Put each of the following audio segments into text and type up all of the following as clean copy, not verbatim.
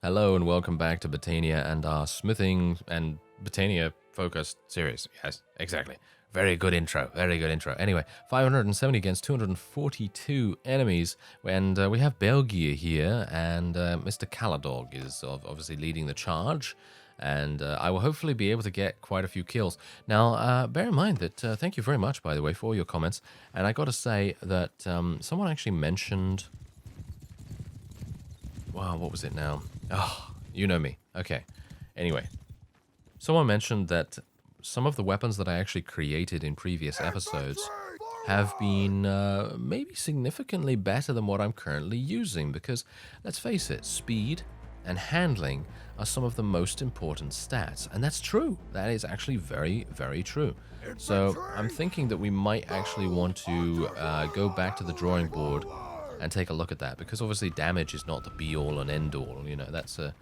Hello and welcome back to Botania and our smithing and Botania focused series. Yes, exactly. Very good intro. Very good intro. Anyway, 570 against 242 enemies. And we have Belgium here, and Mr. Caladog is obviously leading the charge. And I will hopefully be able to get quite a few kills. Now, bear in mind that, thank you very much, by the way, for all your comments. And I got to say that someone actually mentioned... Wow, what was it now? Oh, you know me. Okay. Anyway, someone mentioned that some of the weapons that I actually created in previous episodes have been maybe significantly better than what I'm currently using because, let's face it, speed and handling are some of the most important stats. And that's true. That is actually very, very true. So I'm thinking that we might actually want to go back to the drawing board and take a look at that, because obviously damage is not the be-all and end-all. You know, that's a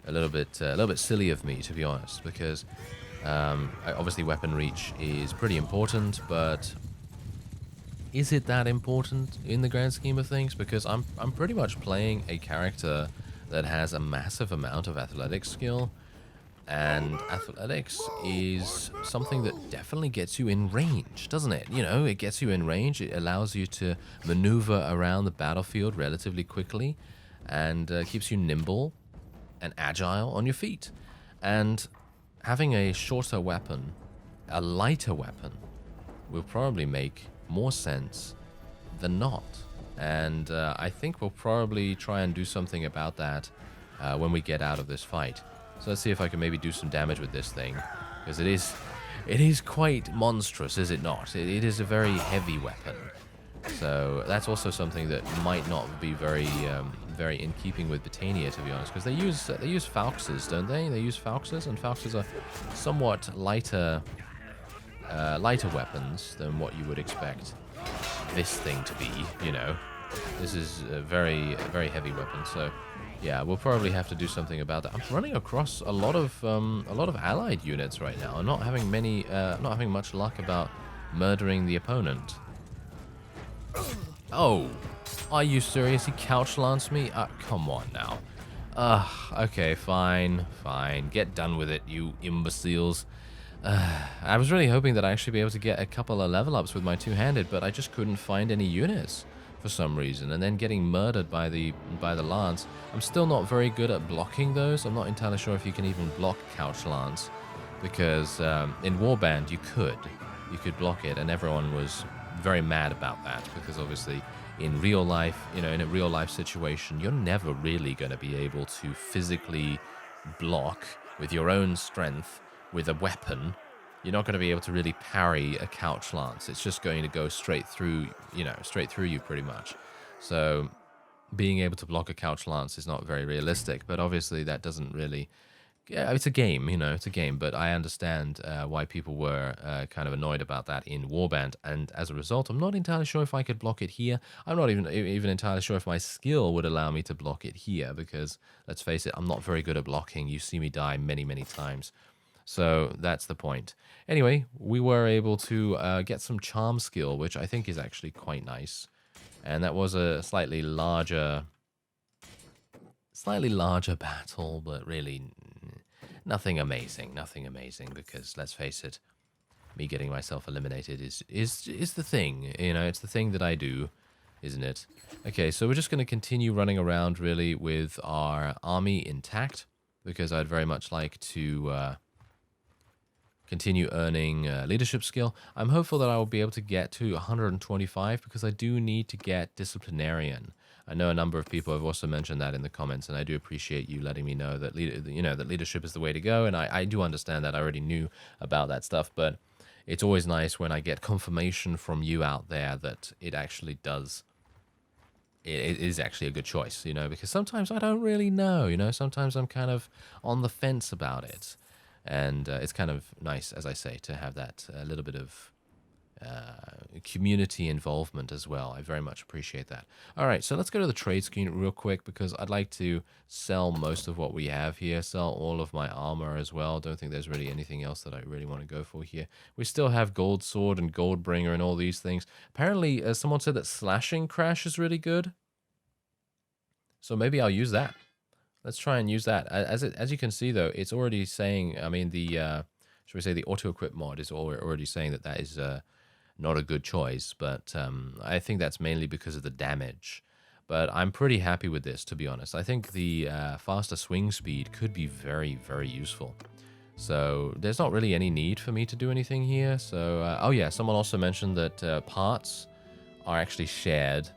little bit silly of me, to be honest, because obviously weapon reach is pretty important, but is it that important in the grand scheme of things? Because I'm pretty much playing a character that has a massive amount of athletic skill, and athletics is something that definitely gets you in range, doesn't it? You know, it gets you in range. It allows you to maneuver around the battlefield relatively quickly and keeps you nimble and agile on your feet. And having a shorter weapon, a lighter weapon, will probably make more sense than not. And I think we'll probably try and do something about that when we get out of this fight. So let's see if I can maybe do some damage with this thing, because it is quite monstrous, is it not? It is a very heavy weapon. So that's also something that might not be very very in keeping with Botania, to be honest, because they use Falxes, don't they? They use Falxes, and Falxes are somewhat lighter weapons than what you would expect this thing to be. You know, this is a very heavy weapon. So yeah, we'll probably have to do something about that. I'm running across a lot of allied units right now. I'm not having much luck about murdering the opponent. Oh, are you serious? He couch lanced me? Come on now. Okay, fine. Get done with it, you imbeciles. I was really hoping that I'd actually be able to get a couple of level ups with my two-handed, but I just couldn't find any units for some reason, and then getting murdered by the lance. I'm still not very good at blocking those. I'm not entirely sure if you can even block couch lance, because in Warband you could block it, and everyone was very mad about that, because obviously in real life, you know, in a real life situation, you're never really going to be able to physically block with your own strength with a weapon. You're not going to be able to really parry a couch lance. It's just going to go straight through, straight through you pretty much. So being able to block a couch lance is not very realistic, but obviously that doesn't really... Yeah, it's a game, it's a game, but I understand why people were kind of annoyed about that in Warband, and as a result, I'm not entirely sure if I could block it here. I'm not even entirely sure if my skill would allow me to block it here, because, let's face it, I'm not very good at blocking. You see me die many, many times. So that's the point. Anyway, we were able to get some charm skill, which I think is actually quite nice. And that was a slightly larger battle, but really nothing amazing, because let's face it, me getting myself eliminated is the thing, it's the thing that I do, isn't it? Okay, so we're just going to continue running around really with our army intact, because I'd very much like to continue earning leadership skill. I'm hopeful that I will be able to get to 125, because I do need to get disciplinarian. I know a number of people have also mentioned that in the comments, and I do appreciate you letting me know that that leadership is the way to go, and I do understand that. I already knew about that stuff, but it's always nice when I get confirmation from you out there that it actually does. It is actually a good choice, because sometimes I don't really know, sometimes I'm kind of on the fence about it. And it's kind of nice, as I say, to have that little bit of community involvement as well. I very much appreciate that. All right, so let's go to the trade screen real quick, because I'd like to sell most of what we have here, sell all of my armor as well. Don't think there's really anything else that I really want to go for here. We still have Gold Sword and Gold Bringer and all these things. Apparently, someone said that Slashing Crash is really good. So maybe I'll use that. Let's try and use that. As you can see, though, it's already saying, I mean, the, should we say the auto-equip mod is already saying that that is not a good choice, but I think that's mainly because of the damage. But I'm pretty happy with this, to be honest. I think the faster swing speed could be very, very useful. So there's not really any need for me to do anything here. So, oh yeah, someone also mentioned that parts are actually shared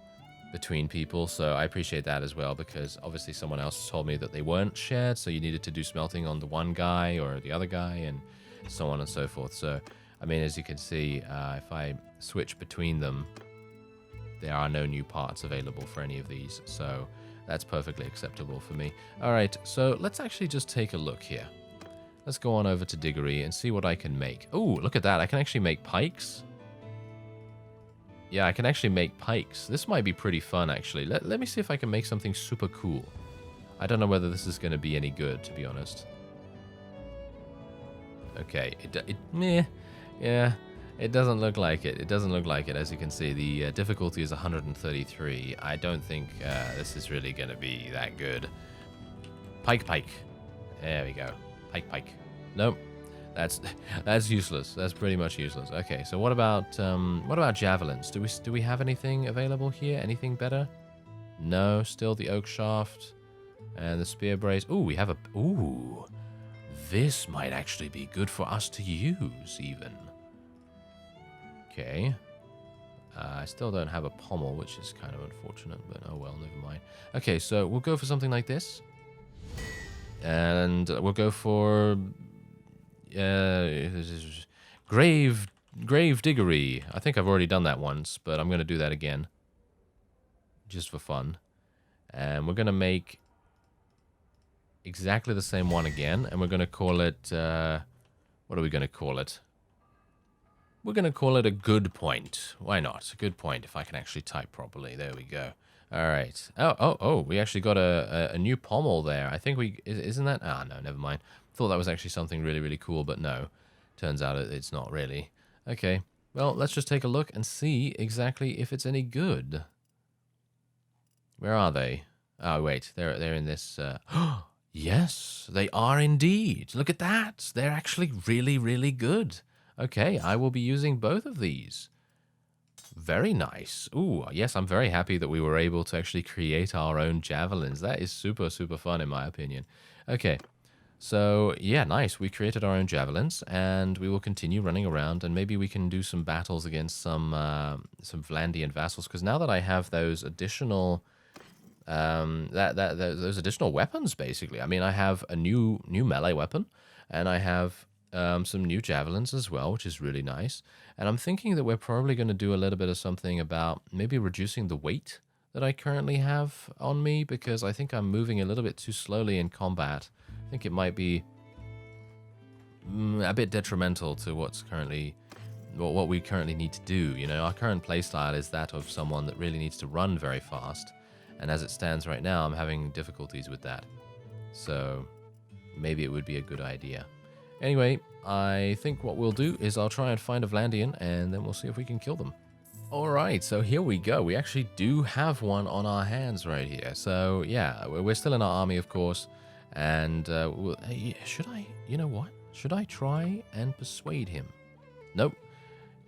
between people, so I appreciate that as well, because obviously someone else told me that they weren't shared, so you needed to do smelting on the one guy or the other guy, and so on and so forth. So, I mean, as you can see, if I switch between them, there are no new parts available for any of these, so that's perfectly acceptable for me. Alright, so let's actually just take a look here. Let's go on over to Diggory and see what I can make. Oh, look at that, I can actually make pikes. Yeah, I can actually make pikes. This might be pretty fun, actually. Let me see if I can make something super cool. I don't know whether this is going to be any good, to be honest. Okay, meh. Yeah, it doesn't look like it. It doesn't look like it, as you can see. The difficulty is 133. I don't think this is really going to be that good. Pike. There we go. Pike. Nope. That's useless. That's pretty much useless. Okay, so what about javelins? Do we have anything available here? Anything better? No, still the oak shaft and the spear brace. Ooh, we have a ooh. This might actually be good for us to use even. Okay. I still don't have a pommel, which is kind of unfortunate, but oh well, never mind. Okay, so we'll go for something like this. And we'll go for grave diggery. I think I've already done that once, but I'm going to do that again just for fun. And we're going to make exactly the same one again, and we're going to call it what are we going to call it? We're going to call it a good point. Why not? A good point, if I can actually type properly. There we go. All right. Oh, we actually got a new pommel there. I think isn't that? Ah, no, never mind. Thought that was actually something really, really cool, but no. Turns out it's not really. Okay, well, let's just take a look and see exactly if it's any good. Where are they? Oh, wait, they're in this... Yes, they are indeed. Look at that. They're actually really, really good. Okay, I will be using both of these. Very nice. Ooh, yes, I'm very happy that we were able to actually create our own javelins. That is super, super fun in my opinion. Okay. So, yeah, nice. We created our own javelins, and we will continue running around, and maybe we can do some battles against some Vlandian vassals, because now that I have those additional those additional weapons, basically. I mean, I have a new melee weapon, and I have some new javelins as well, which is really nice. And I'm thinking that we're probably going to do a little bit of something about maybe reducing the weight that I currently have on me, because I think I'm moving a little bit too slowly in combat. I think it might be a bit detrimental to what we currently need to do. You know, our current playstyle is that of someone that really needs to run very fast, and as it stands right now, I'm having difficulties with that. So maybe it would be a good idea. Anyway, I think what we'll do is I'll try and find a Vlandian, and then we'll see if we can kill them. Alright, so here we go. We actually do have one on our hands right here. So, yeah, we're still in our army, of course. And, should I, you know what? Should I try and persuade him? Nope.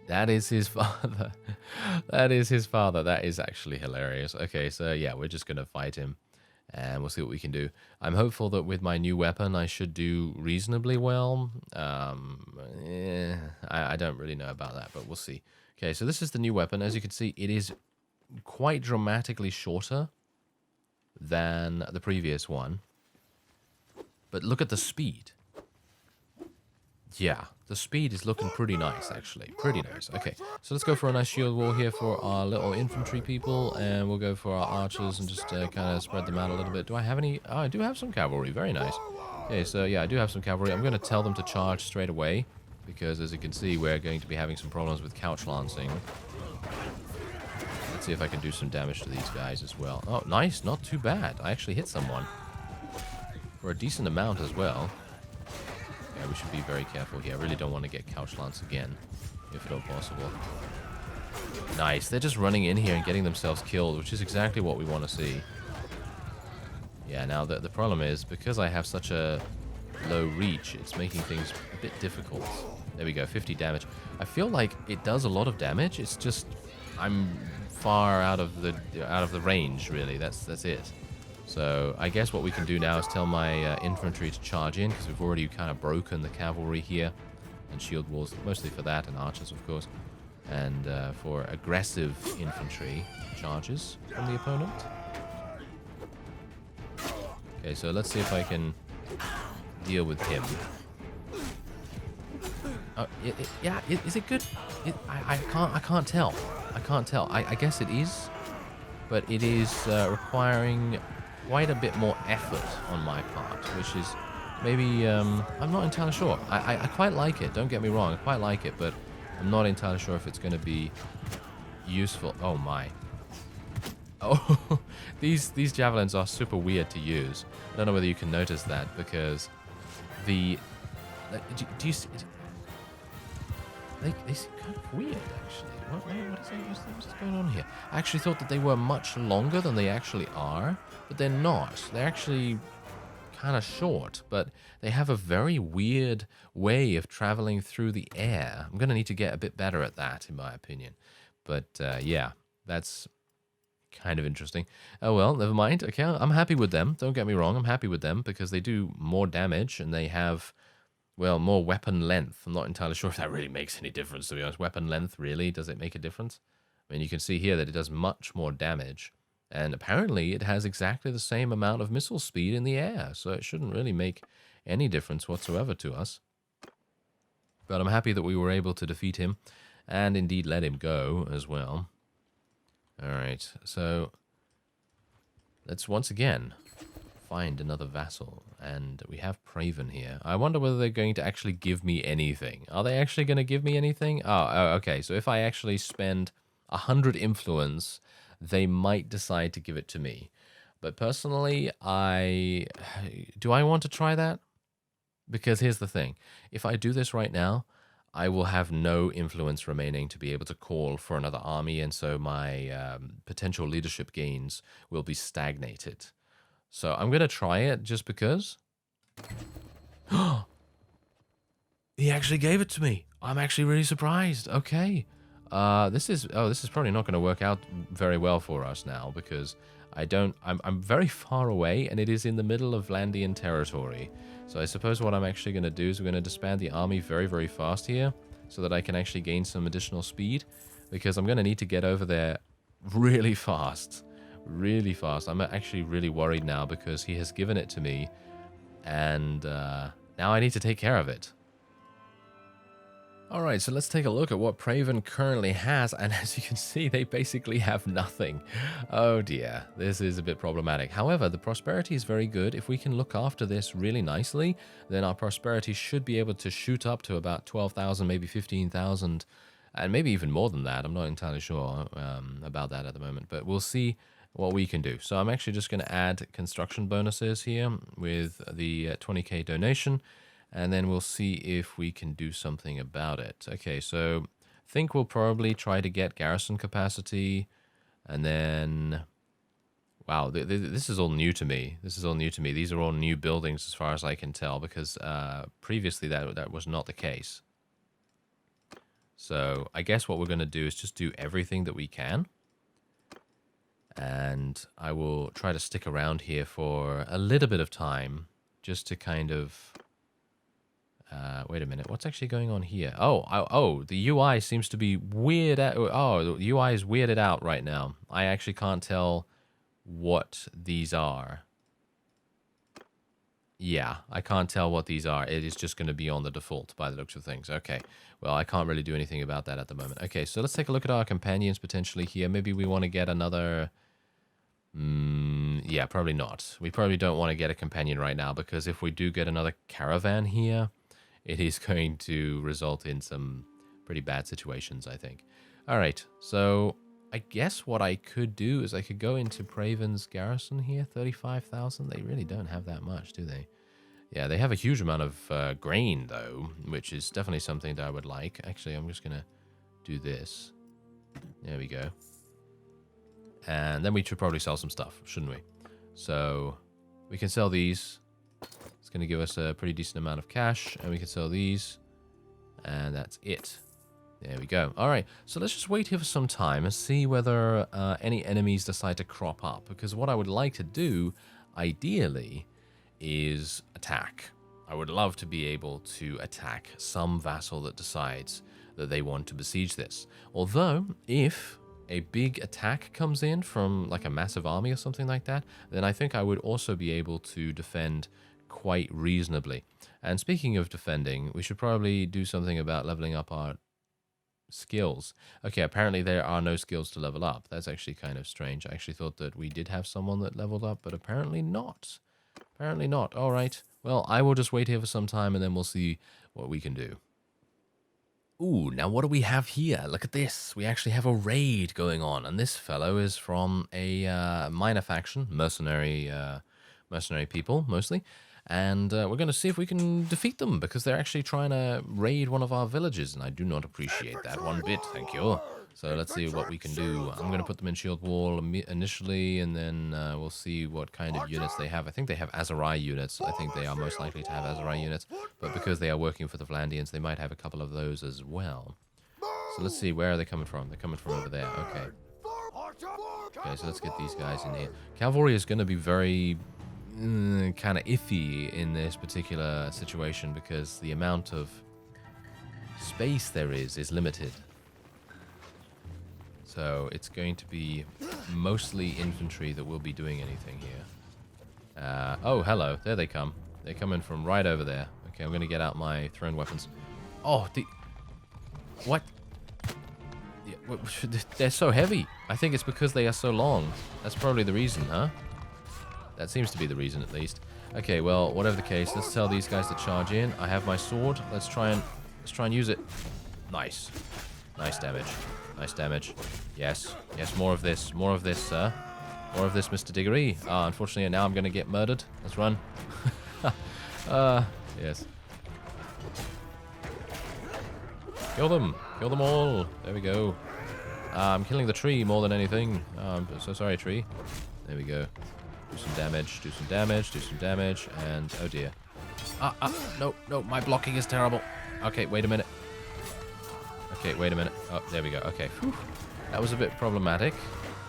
That is his father. That is his father. That is actually hilarious. Okay, so, yeah, we're just going to fight him. And we'll see what we can do. I'm hopeful that with my new weapon, I should do reasonably well. I don't really know about that, but we'll see. Okay, so this is the new weapon. As you can see, it is quite dramatically shorter than the previous one. But look at the speed. Yeah, the speed is looking pretty nice, actually. Pretty nice. Okay, so let's go for a nice shield wall here for our little infantry people. And we'll go for our archers and just kind of spread them out a little bit. Do I have any? Oh, I do have some cavalry. Very nice. Okay, so yeah, I do have some cavalry. I'm going to tell them to charge straight away, because as you can see, we're going to be having some problems with couch lancing. Let's see if I can do some damage to these guys as well. Oh, nice. Not too bad. I actually hit someone for a decent amount as well. Yeah, we should be very careful here. I really don't want to get couch lance again, if at all possible. Nice. They're just running in here and getting themselves killed, which is exactly what we want to see. Yeah, now the problem is, because I have such a low reach, it's making things a bit difficult. There we go, 50 damage. I feel like it does a lot of damage, it's just I'm far out of the range, really. That's it. So I guess what we can do now is tell my infantry to charge in, because we've already kind of broken the cavalry here. And shield walls, mostly for that, and archers, of course. And for aggressive infantry charges from the opponent. Okay, so let's see if I can deal with him. Yeah, is it good? I can't tell. I can't tell. I guess it is, but it is requiring quite a bit more effort on my part, which is maybe I'm not entirely sure. I quite like it. Don't get me wrong. I quite like it, but I'm not entirely sure if it's going to be useful. Oh my. Oh, these javelins are super weird to use. I don't know whether you can notice that, because the... Do you see... They seem kind of weird, actually. What's going on here? I actually thought that they were much longer than they actually are, but they're not. They're actually kind of short, but they have a very weird way of traveling through the air. I'm going to need to get a bit better at that, in my opinion. But, yeah, that's... kind of interesting. Oh well, never mind. Okay, I'm happy with them. Don't get me wrong, I'm happy with them because they do more damage and they have, well, more weapon length. I'm not entirely sure if that really makes any difference, to be honest. Weapon length, really? Does it make a difference? I mean, you can see here that it does much more damage. And apparently it has exactly the same amount of missile speed in the air, so it shouldn't really make any difference whatsoever to us. But I'm happy that we were able to defeat him and indeed let him go as well. Alright, so let's once again find another vassal, and we have PRAVEND here. I wonder whether they're going to actually give me anything. Are they actually going to give me anything? Oh, okay, so if I actually spend 100 influence, they might decide to give it to me. But personally, do I want to try that? Because here's the thing, if I do this right now, I will have no influence remaining to be able to call for another army, and so my potential leadership gains will be stagnated. So I'm going to try it just because. He actually gave it to me. I'm actually really surprised. Okay. This is probably not going to work out very well for us now, because I'm very far away, and it is in the middle of Landian territory. So I suppose what I'm actually going to do is we're going to disband the army very, very fast here, so that I can actually gain some additional speed, because I'm going to need to get over there really fast. Really fast. I'm actually really worried now, because he has given it to me, and now I need to take care of it. Alright, so let's take a look at what PRAVEND currently has, and as you can see, they basically have nothing. Oh dear, this is a bit problematic. However, the prosperity is very good. If we can look after this really nicely, then our prosperity should be able to shoot up to about 12,000, maybe 15,000, and maybe even more than that. I'm not entirely sure about that at the moment, but we'll see what we can do. So I'm actually just going to add construction bonuses here with the 20k donation. And then we'll see if we can do something about it. Okay, so I think we'll probably try to get garrison capacity. And then... Wow, this is all new to me. This is all new to me. These are all new buildings as far as I can tell, because previously that was not the case. So I guess what we're going to do is just do everything that we can. And I will try to stick around here for a little bit of time, just to kind of... wait a minute, what's actually going on here? Oh, the UI seems to be weird. Oh, the UI is weirded out right now. I actually can't tell what these are. Yeah, I can't tell what these are. It is just going to be on the default by the looks of things. Okay, well, I can't really do anything about that at the moment. Okay, so let's take a look at our companions potentially here. Maybe we want to get another... yeah, probably not. We probably don't want to get a companion right now, because if we do get another caravan here, it is going to result in some pretty bad situations, I think. Alright, so I guess what I could do is I could go into PRAVEND's garrison here. 35,000. They really don't have that much, do they? Yeah, they have a huge amount of grain, though, which is definitely something that I would like. Actually, I'm just going to do this. There we go. And then we should probably sell some stuff, shouldn't we? So... We can sell these. It's going to give us a pretty decent amount of cash. And we can sell these. And that's it. There we go. All right, so let's just wait here for some time and see whether any enemies decide to crop up. Because what I would like to do, ideally, is attack. I would love to be able to attack some vassal that decides that they want to besiege this. Although, if a big attack comes in from like a massive army or something like that, then I think I would also be able to defend quite reasonably. And speaking of defending, we should probably do something about leveling up our skills. Okay, apparently there are no skills to level up. That's actually kind of strange. I actually thought that we did have someone that leveled up, but apparently not. Apparently not. All right. Well, I will just wait here for some time and then we'll see what we can do. Ooh, now what do we have here? Look at this. We actually have a raid going on, and this fellow is from a minor faction, mercenary people mostly. And we're going to see if we can defeat them, because they're actually trying to raid one of our villages, and I do not appreciate that one bit, thank you. So let's see what we can do. I'm going to put them in shield wall initially, and then we'll see what kind of units they have. I think they have Aserai units. I think they are most likely to have Aserai units, but because they are working for the Vlandians, they might have a couple of those as well. So let's see, where are they coming from? They're coming from over there, okay. Okay, so let's get these guys in here. Cavalry is going to be very kind of iffy in this particular situation because the amount of space there is limited. So it's going to be mostly infantry that will be doing anything here. Oh, hello. There they come. They're coming from right over there. Okay, I'm going to get out my thrown weapons. Oh, what? Yeah, they're so heavy. I think it's because they are so long. That's probably the reason, huh? That seems to be the reason, at least. Okay, well, whatever the case, let's tell these guys to charge in. I have my sword. Let's try and use it. Nice. Nice damage. Nice damage. Yes. Yes, more of this. More of this, sir. More of this, Mr. Diggory. Ah, unfortunately, now I'm going to get murdered. Let's run. Yes. Kill them. Kill them all. There we go. I'm killing the tree more than anything. Oh, I'm so sorry, tree. There we go. Do some damage, do some damage, do some damage, and oh dear. No, my blocking is terrible. Okay, wait a minute. Okay, wait a minute. Oh, there we go. Okay, whew. That was a bit problematic.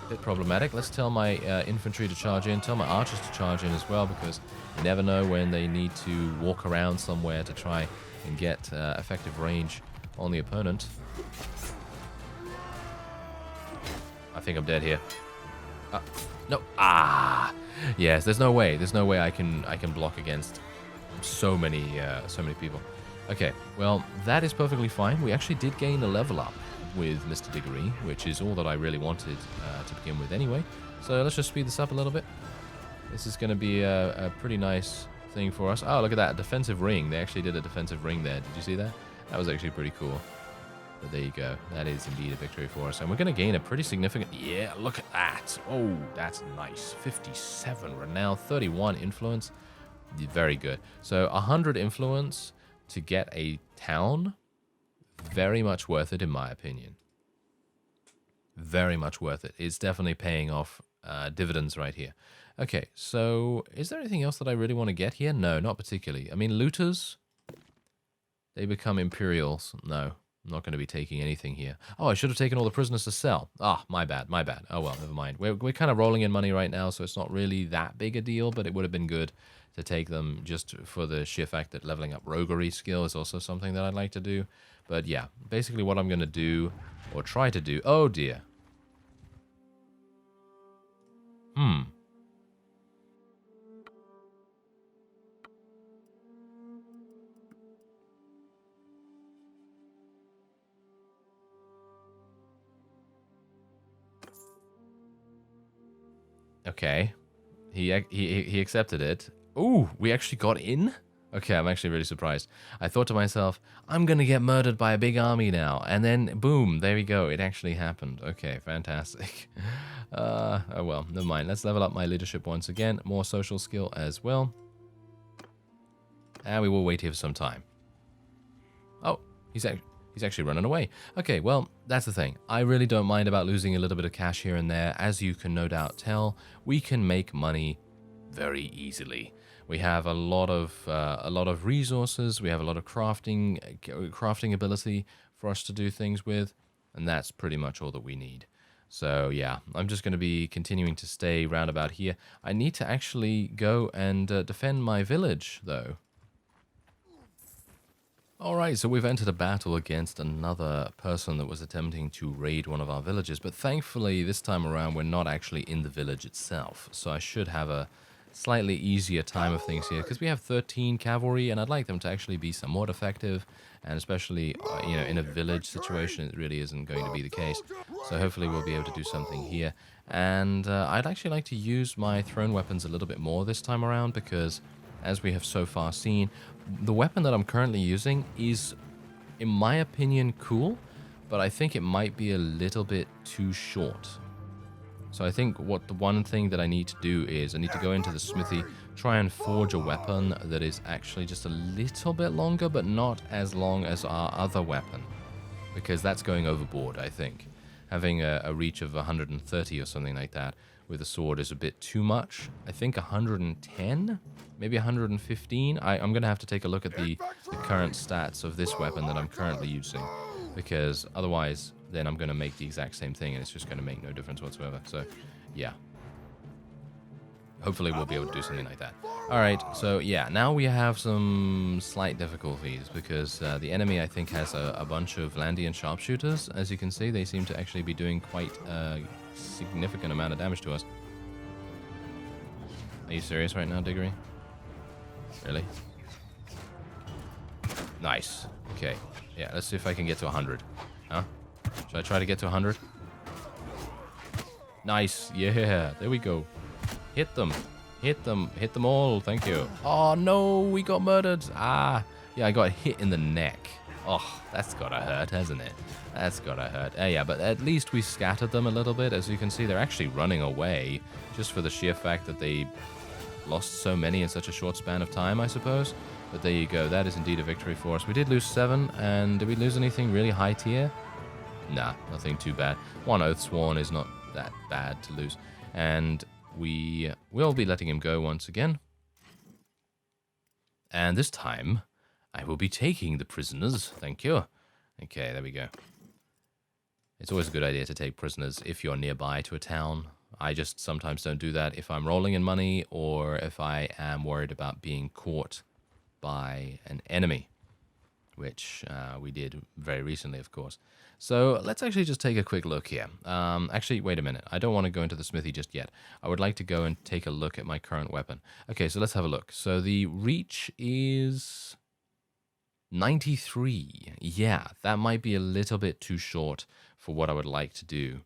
Let's tell my infantry to charge in, tell my archers to charge in as well, because you never know when they need to walk around somewhere to try and get effective range on the opponent. I think I'm dead here. No. Yes, there's no way I can block against so many people. Okay, well, that is perfectly fine. We actually did gain a level up with Mr. Diggory, which is all that I really wanted to begin with anyway. So let's just speed this up a little bit. This is going to be a pretty nice thing for us. Oh, look at that, a defensive ring. They actually did a defensive ring there. Did you see that? That was actually pretty cool. But there you go. That is indeed a victory for us. And we're going to gain a pretty significant... Yeah, look at that. Oh, that's nice. 57 renown, 31 influence. Very good. So 100 influence to get a town. Very much worth it, in my opinion. Very much worth it. It's definitely paying off dividends right here. Okay, so is there anything else that I really want to get here? No, not particularly. I mean, looters, they become Imperials. No. I'm not going to be taking anything here. Oh, I should have taken all the prisoners to sell. Ah, my bad. Oh, well, never mind. We're kind of rolling in money right now, so it's not really that big a deal, but it would have been good to take them just for the sheer fact that leveling up roguery skill is also something that I'd like to do. But yeah, basically what I'm going to do, or try to do... Oh, dear. Okay, he accepted it. Ooh, we actually got in? Okay, I'm actually really surprised. I thought to myself, I'm gonna get murdered by a big army now, and then boom, there we go. It actually happened. Okay, fantastic. Oh well, never mind. Let's level up my leadership once again. More social skill as well. And we will wait here for some time. Oh, he's actually running away. Okay, well, that's the thing. I really don't mind about losing a little bit of cash here and there. As you can no doubt tell, we can make money very easily. We have a lot of resources. We have a lot of crafting ability for us to do things with, and that's pretty much all that we need. So yeah, I'm just going to be continuing to stay round about here. I need to actually go and defend my village, though. Alright, so we've entered a battle against another person that was attempting to raid one of our villages, but thankfully this time around we're not actually in the village itself, so I should have a slightly easier time of things here, because we have 13 cavalry, and I'd like them to actually be somewhat effective, and especially, you know, in a village situation it really isn't going to be the case, so hopefully we'll be able to do something here. And I'd actually like to use my thrown weapons a little bit more this time around, because as we have so far seen, the weapon that I'm currently using is, in my opinion, cool, but I think it might be a little bit too short. So I think the one thing that I need to do is I need to go into the smithy, try and forge a weapon that is actually just a little bit longer, but not as long as our other weapon, because that's going overboard, I think. Having a reach of 130 or something like that with a sword is a bit too much. I think 110, maybe 115. I'm going to have to take a look at the current stats of this weapon that I'm currently using, because otherwise then I'm going to make the exact same thing and it's just going to make no difference whatsoever. So yeah, hopefully we'll be able to do something like that. Alright, so yeah, now we have some slight difficulties because the enemy, I think, has a bunch of Landian sharpshooters. As you can see, they seem to actually be doing quite a significant amount of damage to us. Are you serious right now, Diggory? Really? Nice. Okay. Yeah, let's see if I can get to 100. Huh? Should I try to get to 100? Nice. Yeah, there we go. Hit them. Hit them. Hit them all. Thank you. Oh, no. We got murdered. Ah. Yeah, I got hit in the neck. Oh, that's gotta hurt, hasn't it? That's gotta hurt. Yeah, but at least we scattered them a little bit. As you can see, they're actually running away just for the sheer fact that they lost so many in such a short span of time, I suppose. But there you go. That is indeed a victory for us. We did lose 7, and did we lose anything really high tier? Nah, nothing too bad. 1 Oathsworn is not that bad to lose. And we will be letting him go once again. And this time, I will be taking the prisoners. Thank you. Okay, there we go. It's always a good idea to take prisoners if you're nearby to a town. I just sometimes don't do that if I'm rolling in money or if I am worried about being caught by an enemy, which we did very recently, of course. So let's actually just take a quick look here. Actually, wait a minute. I don't want to go into the smithy just yet. I would like to go and take a look at my current weapon. Okay, so let's have a look. So the reach is 93. Yeah, that might be a little bit too short for what I would like to do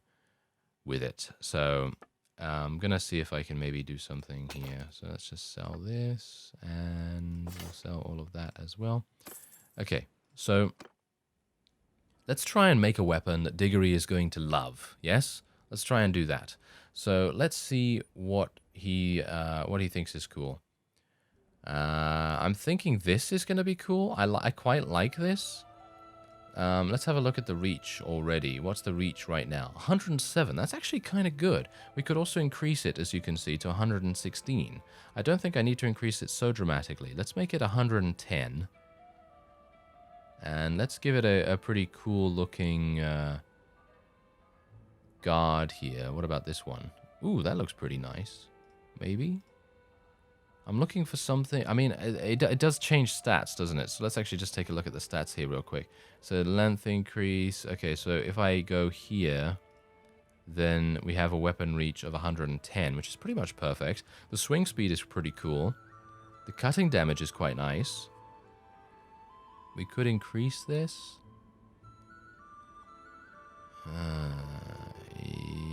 with it. So I'm going to see if I can maybe do something here. So let's just sell this, and we'll sell all of that as well. Okay, so let's try and make a weapon that Diggory is going to love. Yes? Let's try and do that. So let's see what he thinks is cool. I'm thinking this is going to be cool. I quite like this. Let's have a look at the reach already. What's the reach right now? 107. That's actually kind of good. We could also increase it, as you can see, to 116. I don't think I need to increase it so dramatically. Let's make it 110. And let's give it a pretty cool looking guard here. What about this one? Ooh, that looks pretty nice. Maybe? I'm looking for something. I mean, it does change stats, doesn't it? So let's actually just take a look at the stats here real quick. So length increase. Okay, so if I go here, then we have a weapon reach of 110, which is pretty much perfect. The swing speed is pretty cool. The cutting damage is quite nice. We could increase this.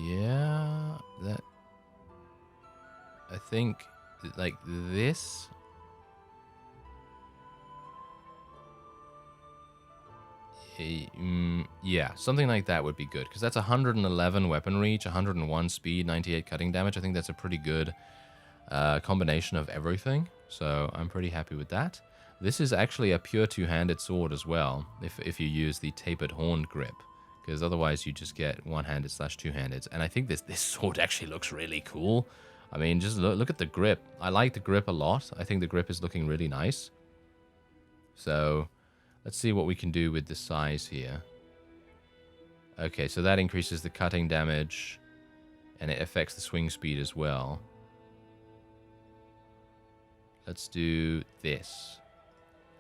Yeah, that. I think like this. Yeah, something like that would be good, because that's 111 weapon reach, 101 speed, 98 cutting damage. I think that's a pretty good combination of everything, so I'm pretty happy with that. This is actually a pure two-handed sword as well, if you use the tapered horn grip, because otherwise you just get one-handed / two-handed. And I think this sword actually looks really cool. I mean, just look at the grip. I like the grip a lot. I think the grip is looking really nice. So, let's see what we can do with the size here. Okay, so that increases the cutting damage, and it affects the swing speed as well. Let's do this.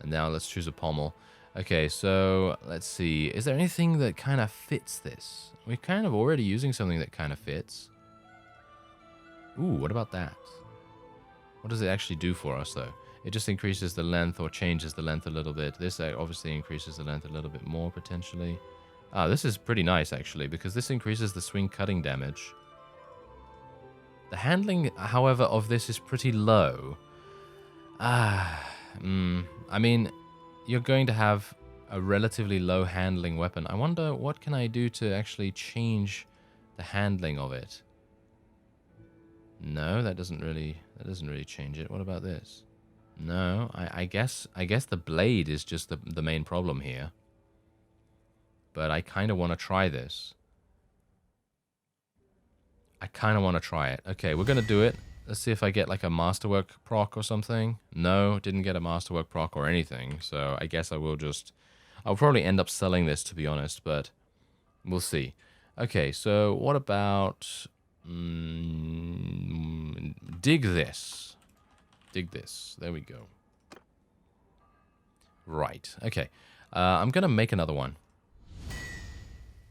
And now let's choose a pommel. Okay, so let's see. Is there anything that kind of fits this? We're kind of already using something that kind of fits. Ooh, what about that? What does it actually do for us, though? It just increases the length or changes the length a little bit. This obviously increases the length a little bit more, potentially. Ah, this is pretty nice, actually, because this increases the swing cutting damage. The handling, however, of this is pretty low. I mean, you're going to have a relatively low handling weapon. I wonder what can I do to actually change the handling of it. No, that doesn't really change it. What about this? No, I guess the blade is just the main problem here. But I kind of want to try this. I kind of want to try it. Okay, we're going to do it. Let's see if I get like a masterwork proc or something. No, didn't get a masterwork proc or anything. So I guess I'll probably end up selling this, to be honest, but we'll see. Okay, so what about... dig this. Dig this. There we go. Right, okay. I'm going to make another one.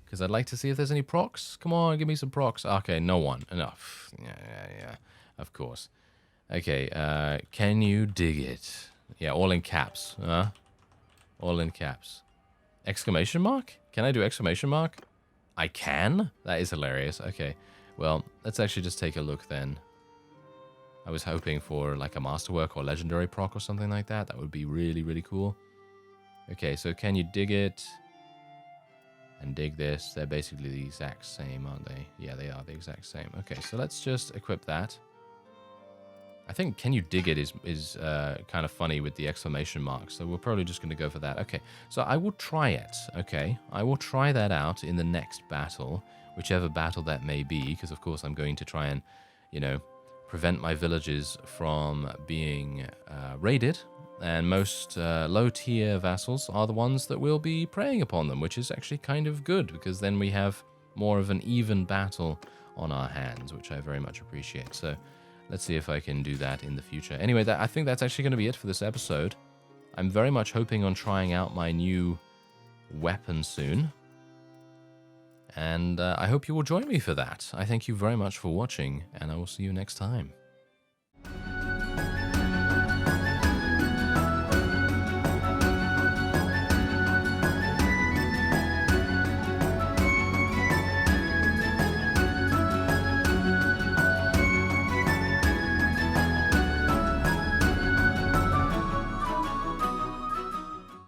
Because I'd like to see if there's any procs. Come on, give me some procs. Okay, no one. Enough. Yeah. Of course. Okay, can you dig it? Yeah, all in caps. All in caps. Exclamation mark? Can I do exclamation mark? I can? That is hilarious. Okay, well, let's actually just take a look then. I was hoping for like a masterwork or legendary proc or something like that. That would be really, really cool. Okay, so can you dig it? And dig this. They're basically the exact same, aren't they? Yeah, they are the exact same. Okay, so let's just equip that. I think can you dig it is kind of funny with the exclamation mark, so we're probably just going to go for that. Okay, so I will try it, okay? I will try that out in the next battle, whichever battle that may be, because of course I'm going to try and, you know, prevent my villages from being raided, and most low-tier vassals are the ones that will be preying upon them, which is actually kind of good, because then we have more of an even battle on our hands, which I very much appreciate. So let's see if I can do that in the future. Anyway, I think that's actually going to be it for this episode. I'm very much hoping on trying out my new weapon soon. And I hope you will join me for that. I thank you very much for watching, and I will see you next time.